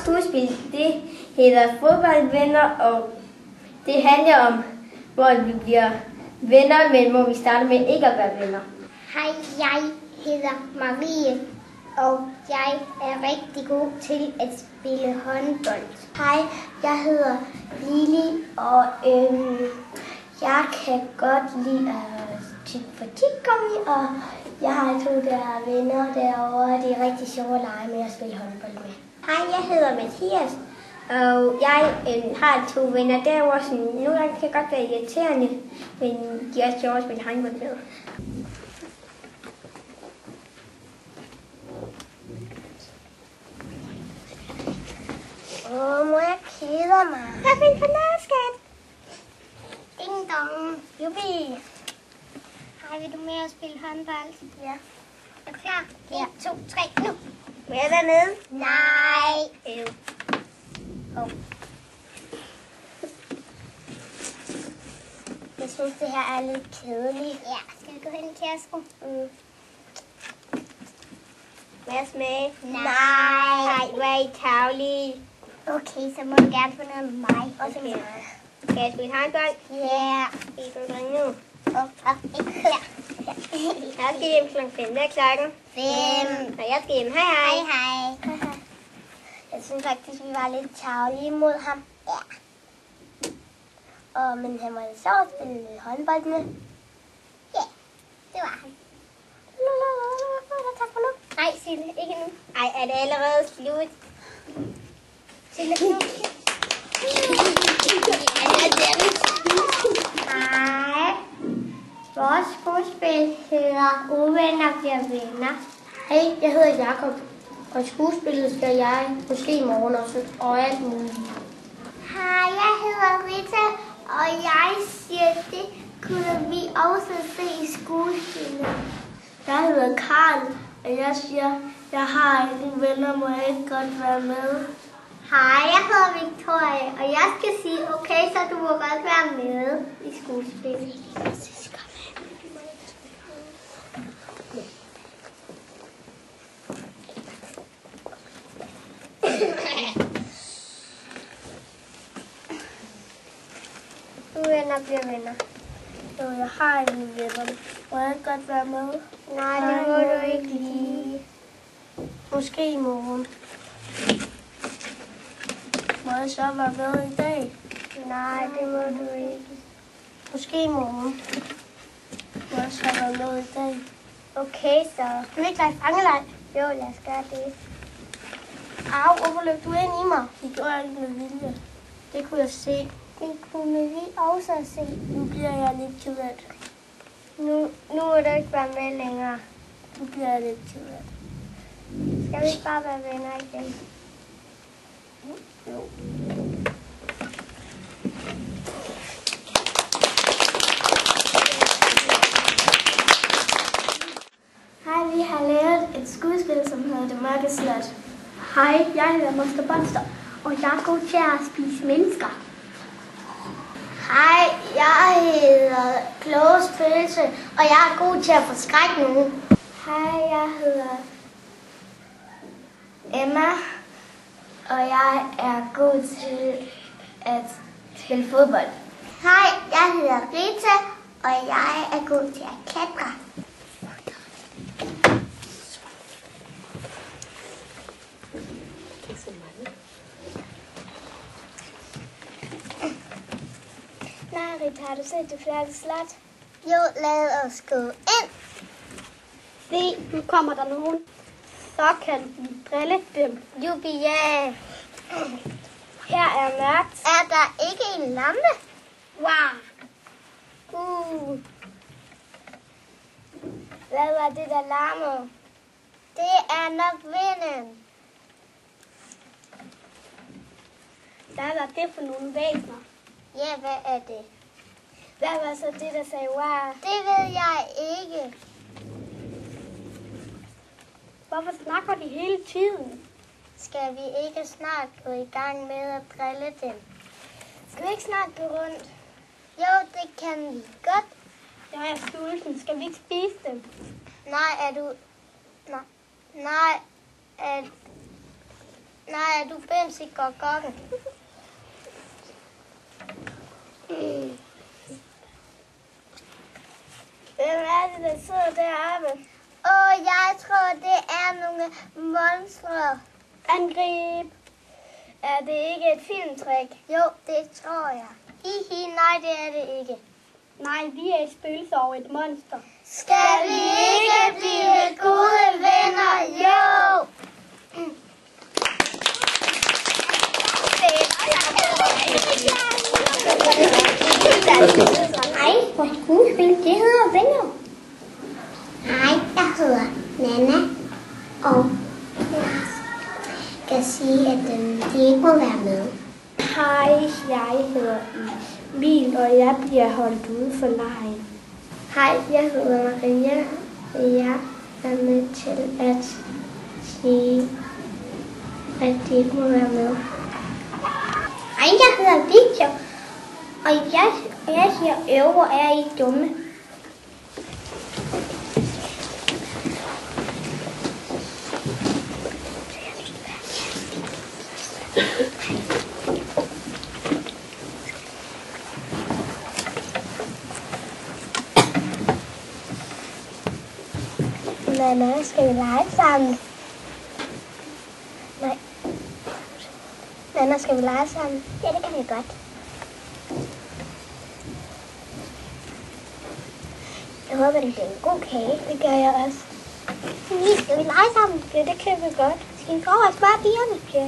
skuespil, det hedder Fodboldvenner, og det handler om, hvor vi bliver venner, men hvor vi starter med ikke at være venner. Hej, jeg hedder Marie, og jeg er rigtig god til at spille håndbold. Hej, jeg hedder Lili, og jeg kan godt lide at tykke på tyggegummi, og jeg har 2 der venner derovre. Det er rigtig sjovt at lege med at spille håndbold med. Hej, jeg hedder Mathias, og jeg har 2 venner derovre, som nogle gange kan godt være irriterende, men de er også sjovt at spille håndbold med. Må jeg keder mig? Jeg finder noget, skat. Ding dong. Jubi. Hej, vil du med at spille håndbold? Ja. Er du klar? 1, 2, 3, nu. Vil jeg dernede? Nej. Jeg synes, det her er lidt kedeligt. Ja, skal vi gå hen i kiosken? Vil jeg smage? Nej. Hvor er I tavlige. Okay, så må du gerne få noget med mig. Og så med mig. Skal jeg spille håndbold? Ja. Skal I gå nu? Ja. Jeg skal hjem kl. 5. Hvad er klokken? 5. Og jeg skal hjem. Hej, hej. Hej. Jeg synes faktisk, vi var lidt tarvelige mod ham. Ja. Men han var jo sjov at spille håndbold med. Ja, det var han. Tak for nu. Nej, Sille, ikke nu. Ej, er det allerede slut? Sille, nu. Hej. Vores skuespil hedder Uvenner bliver venner. Hej, jeg hedder Jakob, og skuespillet skal jeg måske i morgen også, og alt muligt. Hej, jeg hedder Rita, og jeg siger, det kunne vi også se i skuespillet. Jeg hedder Karl, og jeg siger, jeg har ingen venner, må jeg ikke godt være med. Hej, jeg hedder Victoria, og jeg skal sige, okay, så du må godt være med i skuespillet. Uvenner bliver venner. Jo, jeg har ingen venner. Må jeg ikke godt være med? Nej, det må du ikke lige. Måske i morgen. Må jeg så være med i dag? Nej, det må du ikke. Måske i morgen. Må jeg så være med i dag? Okay, så. Skal vi ikke lege fangelej? Jo, lad os gøre det. Au, hvorfor løb du ind i mig? Det gjorde jeg ikke med vilje. Det kunne jeg se. Det kunne vi også se. Nu bliver jeg lidt ked af det. Nu må du ikke være med længere. Nu bliver jeg lidt ked af det. Skal vi ikke bare være venner igen? Jo. Hej, vi har lavet et skuespil, som hedder Det Mørke Slot. Hej, jeg hedder Monster Monster, og jeg er god til at spise mennesker. Hej, jeg hedder Kloge Spøgelse, og jeg er god til at forskrække nogen. Hej, jeg hedder Emma, og jeg er god til at spille fodbold. Hej, jeg hedder Rita, og jeg er god til at klatre. Nej, Rita, har du set det flotte slot? Jo, lad os gå ind. Se, nu kommer der nogen. Så kan vi drille dem. Jubi, ja. Her er mørkt. Er der ikke en lampe? Wow. Hvad var det, der larmede? Det er nok vinden. Hvad var det for nogle væsener? Ja, hvad er det? Hvad var så det, der sagde wow? Det ved jeg ikke. Hvorfor snakker de hele tiden? Skal vi ikke snart gå i gang med at drille dem? Skal vi ikke snart gå rundt? Jo, det kan vi godt. Jeg er sulten. Skal vi ikke spise dem? Nej, er du... Nej, Nej, du findes ikke godt gokken. Hvem er det, der sidder deroppe? Jeg tror, det er nogle monstre. Angrib. Er det ikke et filmtrik? Jo, det tror jeg. Nej, det er det ikke. Nej, vi er et spøgelse og et monster. Skal vi ikke blive gode venner? Jo! Hej, vores skuespil, det hedder Venner. Hej, jeg hedder Nana, og jeg skal sige, at de ikke må være med. Hej, jeg hedder Emil, og jeg bliver holdt ude for legen. Hej, jeg hedder Maria, og jeg er med til at sige, at de ikke må være med. Hej, jeg hedder Victor, og jeg siger øver, er I dumme? Nana, skal vi lege sammen? Nej. Nana, skal vi lege sammen? Ja, det kan vi godt. Jeg håber, det bliver en god kage. Det gør jeg også. Skal vi lege sammen? Ja, det kan vi godt. Skal vi gå og spørge pigerne? Ja.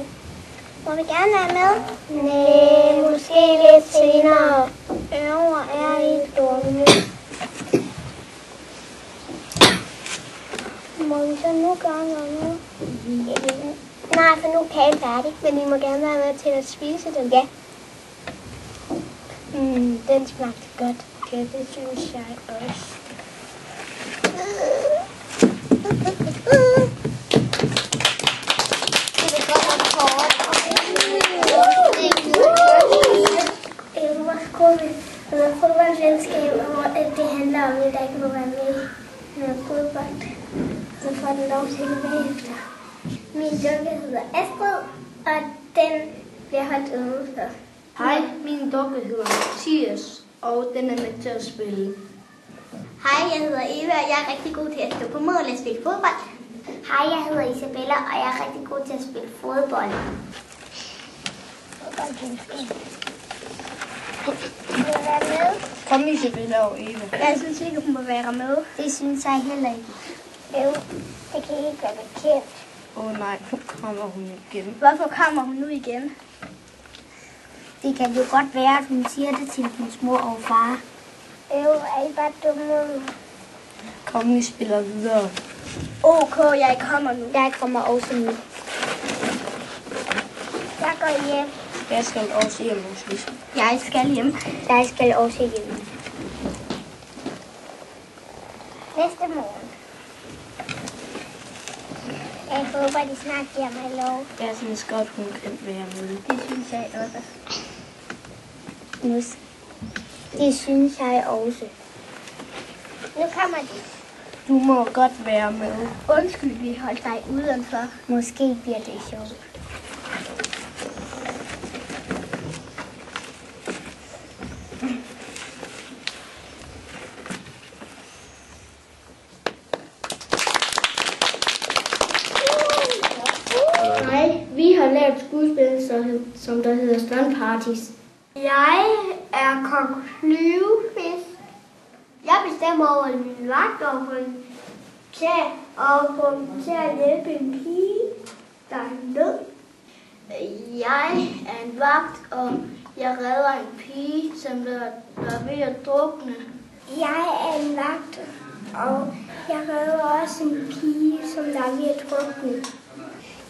Må vi gerne være med? Nej, måske lidt senere. Øver er I dumme. Må vi så nu gøre noget? Nej, for nu er kagen færdig. Men I må gerne være med til at spise den. Ja. Den smagte godt. Ja, det synes jeg også. Vores gruppe med fodboldvenskab, hvor det handler om, at der ikke må være med fodbold. Så får den lov til det bagefter. Min dukke hedder Astrid, og den bliver holdt udenfor. Hej, min dukke hedder Mathias, og den er med til at spille. Hej, jeg hedder Eva, og jeg er rigtig god til at stå på mål og spille fodbold. Hej, jeg hedder Isabella, og jeg er rigtig god til at spille fodbold. Vil du være med? Kom Isabella og Eva. Jeg synes ikke, hun må være med. Det synes jeg heller ikke. Jo, det kan ikke være bekendt. Nej, nu kommer hun igen. Hvorfor kommer hun nu igen? Det kan jo godt være, at hun siger det til hendes mor og far. Jo, er I bare dumme? Kom, vi spiller videre. OK, jeg kommer nu. Jeg kommer også nu. Jeg går hjem. Jeg skal også hjem hos Lise. Jeg skal hjem. Jeg skal også hjem. Næste morgen. Jeg håber, de snart giver mig lov. Jeg synes godt, hun kan være med. Det synes jeg også. Det synes jeg også. Nu kommer de. Du må godt være med. Undskyld, vi holdt dig udenfor. Måske bliver det sjovt. Hej, vi har lavet et skuespil, som der hedder Stunt Parties. Jeg er kok Flyvefisk. Jeg bestemmer over en vagt og får til at hjælpe en pige, der er nød. Jeg er en vagt, og jeg redder en pige, som der er ved at drukne. Jeg er en vagt, og jeg redder også en pige, som der er ved at drukne.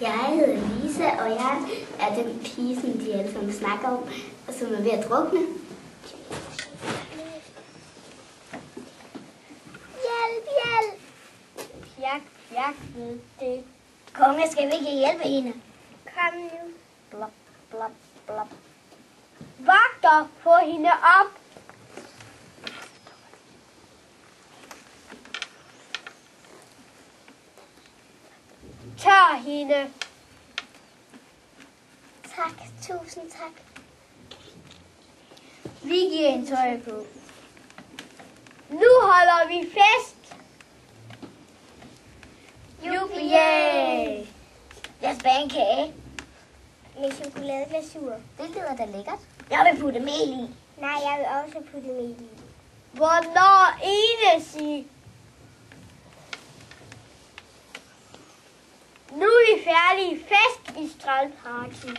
Jeg hedder Lisa, og jeg er den pige, som de alle sammen snakker om, og som er ved at drukne. Hjælp, hjælp! Jeg ved det. Konge, skal vi ikke hjælpe hende? Kom nu. Blop, blop, blop. Vagter, få hende op. Tør hende. tak. Tusind tak. Vi giver en tøj på. Nu holder vi fest. Jubilæ! Lad os bage en kage. Med chokoladeglasur. Det lyder da lækkert. Jeg vil putte mel i. Nej, jeg vil også putte mel i. Hvornår Ines i? Nu er vi færdige. Fest i Strandparken.